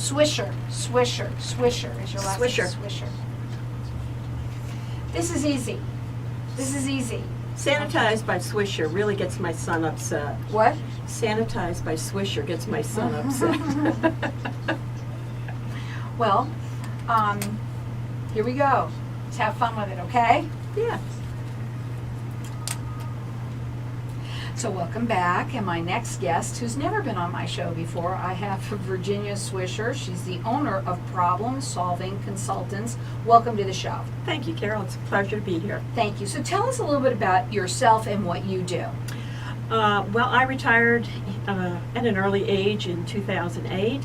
Swisher is your last name. Swisher. Swisher. This is easy. Sanitized by Swisher really gets my son upset. What? Sanitized by Swisher gets my son upset. Well, here we go. Let's have fun with it, okay? Yeah. So welcome back, and my next guest, who's never been on my show before, I have Virginia Swisher. She's the owner of Problem Solving Consultants. Welcome to the show. Thank you, Carol. It's a pleasure to be here. Thank you. So tell us a little bit about yourself and what you do. Well, I retired at an early age in 2008,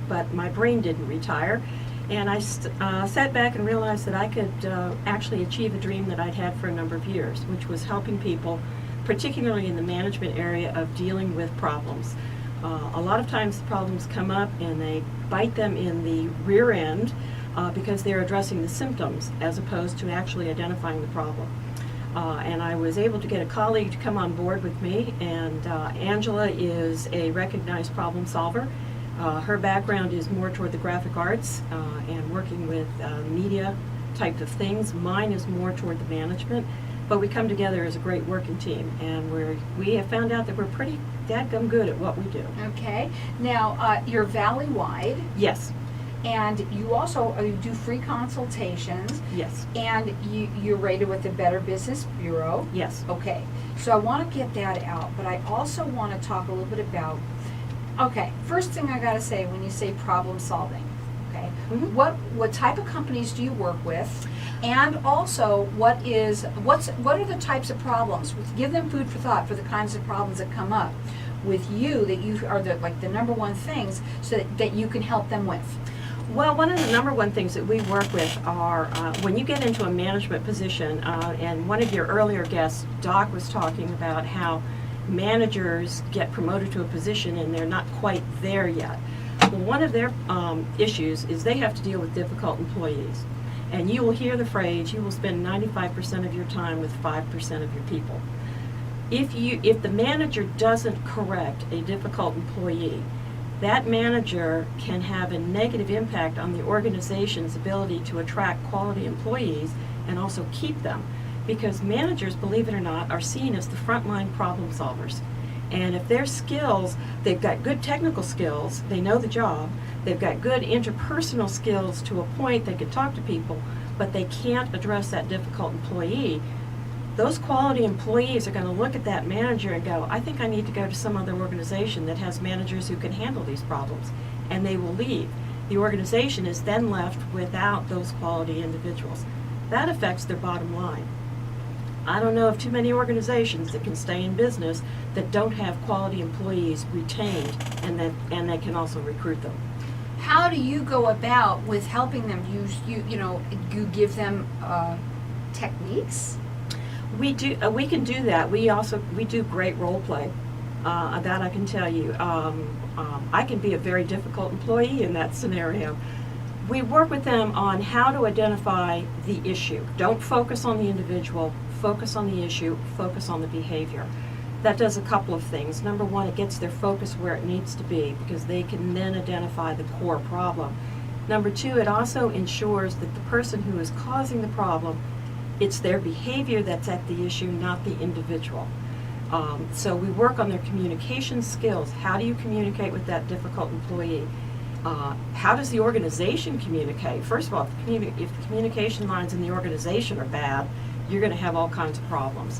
but my brain didn't retire. And I sat back and realized that I could actually achieve a dream that I'd had for a number of years, which was helping people, particularly in the management area, of dealing with problems. A lot of times the problems come up and they bite them in the rear end because they're addressing the symptoms as opposed to actually identifying the problem. And I was able to get a colleague to come on board with me, and Angela is a recognized problem solver. Her background is more toward the graphic arts and working with media type of things. Mine is more toward the management. But we come together as a great working team, and we have found out that we're pretty dadgum good at what we do. Okay. Now, you're valley-wide, Yes, and you also you do free consultations, yes, and you're rated with the Better Business Bureau. yes. Okay. So I want to get that out, but I also want to talk a little bit about, okay, first thing I got to say when you say problem solving, okay, Mhm. what type of companies do you work with? And also, what are the types of problems? Give them food for thought for the kinds of problems that come up with you that you are the number one things so that you can help them with. Well, one of the number one things that we work with are when you get into a management position, and one of your earlier guests, Doc, was talking about how managers get promoted to a position and they're not quite there yet. Well, one of their issues is they have to deal with difficult employees. And you will hear the phrase, you will spend 95% of your time with 5% of your people. If the manager doesn't correct a difficult employee, that manager can have a negative impact on the organization's ability to attract quality employees and also keep them. Because managers, believe it or not, are seen as the frontline problem solvers. And if their skills, they've got good technical skills, they know the job, they've got good interpersonal skills to a point, they can talk to people, but they can't address that difficult employee, those quality employees are going to look at that manager and go, I think I need to go to some other organization that has managers who can handle these problems, and they will leave. The organization is then left without those quality individuals. That affects their bottom line. I don't know of too many organizations that can stay in business that don't have quality employees retained and that can also recruit them. How do you go about with helping them? You give them techniques? We can do that. We do great role play. That I can tell you. I can be a very difficult employee in that scenario. We work with them on how to identify the issue. Don't focus on the individual, focus on the issue, focus on the behavior. That does a couple of things. Number one, it gets their focus where it needs to be because they can then identify the core problem. Number two, it also ensures that the person who is causing the problem, it's their behavior that's at the issue, not the individual. So we work on their communication skills. How do you communicate with that difficult employee? How does the organization communicate? First of all, if the communication lines in the organization are bad, you're going to have all kinds of problems.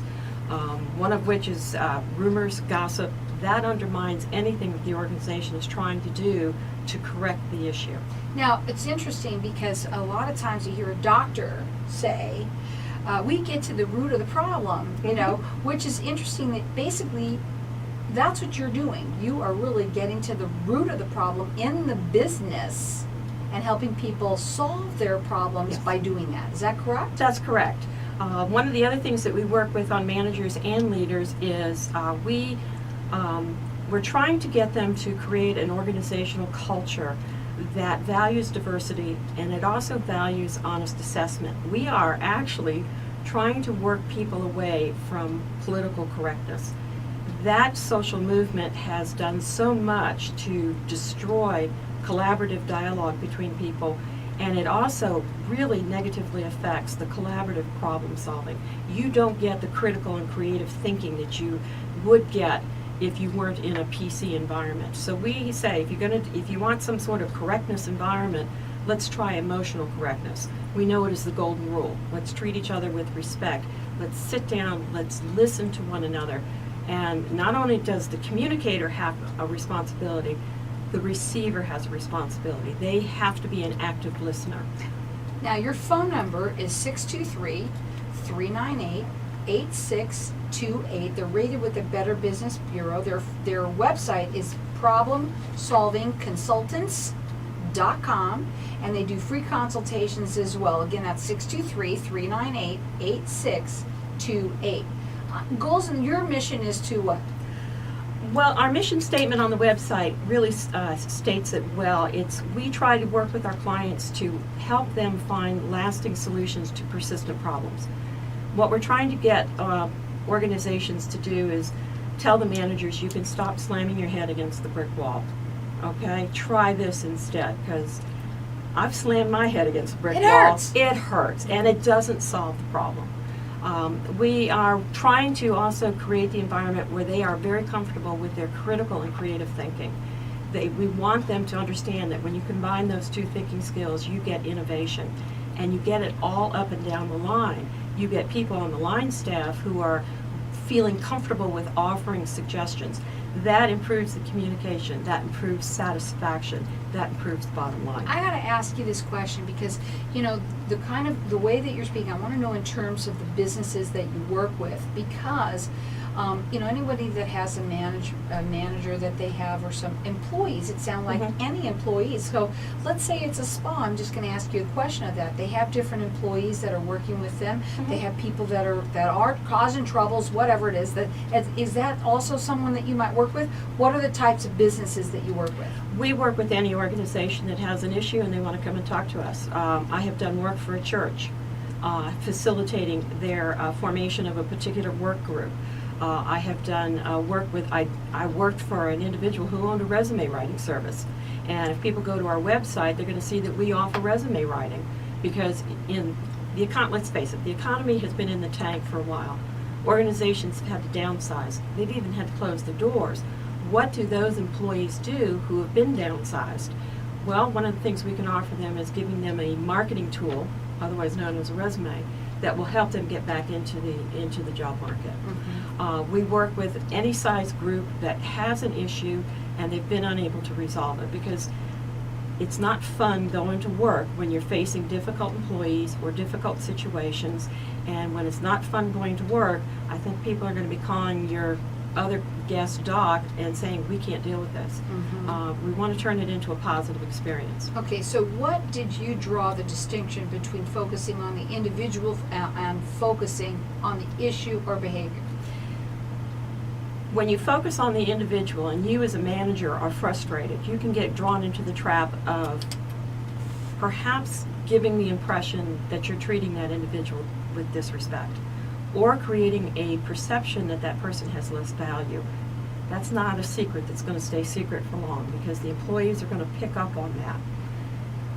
One of which is rumors, gossip. That undermines anything that the organization is trying to do to correct the issue. Now, it's interesting because a lot of times you hear a doctor say, we get to the root of the problem, which is interesting that basically that's what you're doing. You are really getting to the root of the problem in the business and helping people solve their problems by doing that. Is that correct? That's correct. One of the other things that we work with on managers and leaders is we're trying to get them to create an organizational culture that values diversity and it also values honest assessment. We are actually trying to work people away from political correctness. That social movement has done so much to destroy collaborative dialogue between people, and it also really negatively affects the collaborative problem solving. You don't get the critical and creative thinking that you would get if you weren't in a PC environment. So we say if you want some sort of correctness environment, let's try emotional correctness. We know it is the golden rule. Let's treat each other with respect. Let's sit down, let's listen to one another. And not only does the communicator have a responsibility, the receiver has a responsibility. They have to be an active listener. Now, your phone number is 623-398-8628. They're rated with the Better Business Bureau. Their website is problemsolvingconsultants.com, and they do free consultations as well. Again, that's 623-398-8628. Goals, and your mission is to what? Well, our mission statement on the website really states it well. We try to work with our clients to help them find lasting solutions to persistent problems. What we're trying to get organizations to do is tell the managers, you can stop slamming your head against the brick wall. Okay? Try this instead, because I've slammed my head against the brick wall. Hurts. It hurts, and it doesn't solve the problem. We are trying to also create the environment where they are very comfortable with their critical and creative thinking. We want them to understand that when you combine those two thinking skills, you get innovation, and you get it all up and down the line. You get people on the line staff who are feeling comfortable with offering suggestions. That improves the communication, that improves satisfaction, that improves the bottom line. I got to ask you this question because, you know, the way that you're speaking, I want to know in terms of the businesses that you work with, because, you know, anybody that has a manager that they have, or some employees, it sounds like any employees. So let's say it's a spa. I'm just going to ask you a question of that. They have different employees that are working with them. They have people that are causing troubles, whatever it is. Is that also someone that you might work with? What are the types of businesses that you work with? We work with any organization that has an issue and they want to come and talk to us. I have done work for a church, facilitating their formation of a particular work group. I have done work with, I worked for an individual who owned a resume writing service. And if people go to our website, they're going to see that we offer resume writing, because let's face it, the economy has been in the tank for a while. Organizations have had to downsize. They've even had to close their doors. What do those employees do who have been downsized? Well, one of the things we can offer them is giving them a marketing tool, otherwise known as a resume, that will help them get back into the job market. We work with any size group that has an issue and they've been unable to resolve it, because it's not fun going to work when you're facing difficult employees or difficult situations. And when it's not fun going to work, I think people are going to be calling your other guest doc and saying, we can't deal with this. We want to turn it into a positive experience. Okay, so what did you draw the distinction between focusing on the individual and focusing on the issue or behavior? When you focus on the individual and you as a manager are frustrated, you can get drawn into the trap of perhaps giving the impression that you're treating that individual with disrespect, or creating a perception that that person has less value. That's not a secret that's going to stay secret for long, because the employees are going to pick up on that.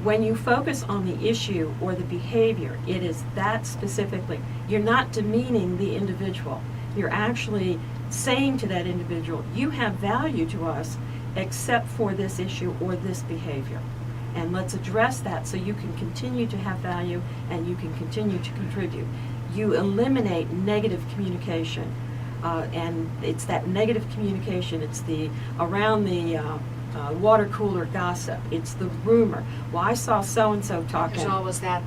When you focus on the issue or the behavior, it is that specifically. You're not demeaning the individual. You're actually saying to that individual, you have value to us except for this issue or this behavior. And let's address that so you can continue to have value and you can continue to contribute. You eliminate negative communication, and it's that negative communication. It's the around the water cooler gossip. It's the rumor. Well, I saw so-and-so talking. There's always that.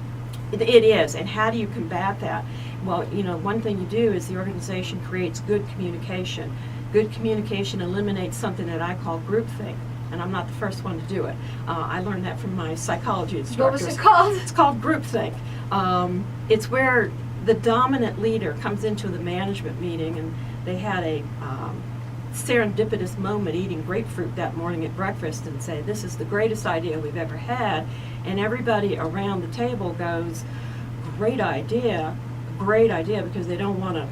It is, and how do you combat that? Well, you know, one thing you do is the organization creates good communication. Good communication eliminates something that I call groupthink, and I'm not the first one to do it. I learned that from my psychology instructors. What was it called? It's called groupthink. It's where the dominant leader comes into the management meeting, and they had a serendipitous moment eating grapefruit that morning at breakfast and say, this is the greatest idea we've ever had. And everybody around the table goes, great idea, because they don't want to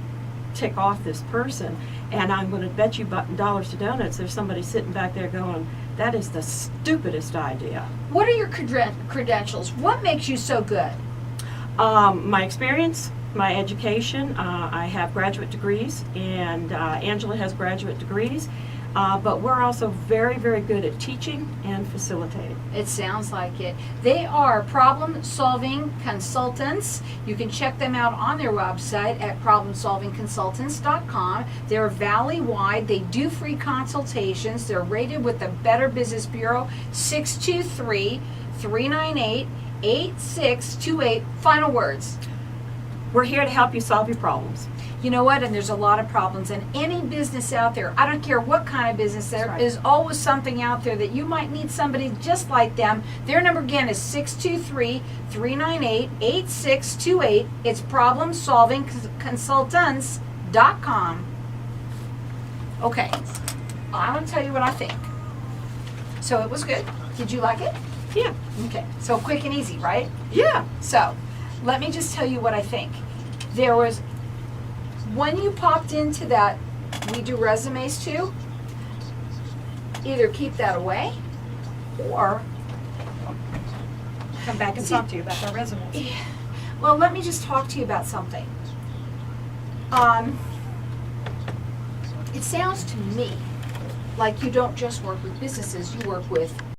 tick off this person. And I'm going to bet you dollars to donuts there's somebody sitting back there going, that is the stupidest idea. What are your credentials? What makes you so good? My experience, my education, I have graduate degrees, and Angela has graduate degrees, but we're also very, very good at teaching and facilitating. It sounds like it. They are problem-solving consultants. You can check them out on their website at problemsolvingconsultants.com. They're valley-wide. They do free consultations. They're rated with the Better Business Bureau, 623-398-8628. Final words. We're here to help you solve your problems. You know what? And there's a lot of problems in any business out there. I don't care what kind of business, there Right. is always something out there that you might need somebody just like them. Their number again is 623-398-8628. It's problemsolvingconsultants.com. Okay, I'm going to tell you what I think. So it was good. Did you like it? Yeah. Okay, so quick and easy, right? Yeah. So, let me just tell you what I think. There was, when you popped into that, we do resumes too, either keep that away or Come back and talk to you about our resumes. well, let me just talk to you about something. It sounds to me like you don't just work with businesses, you work with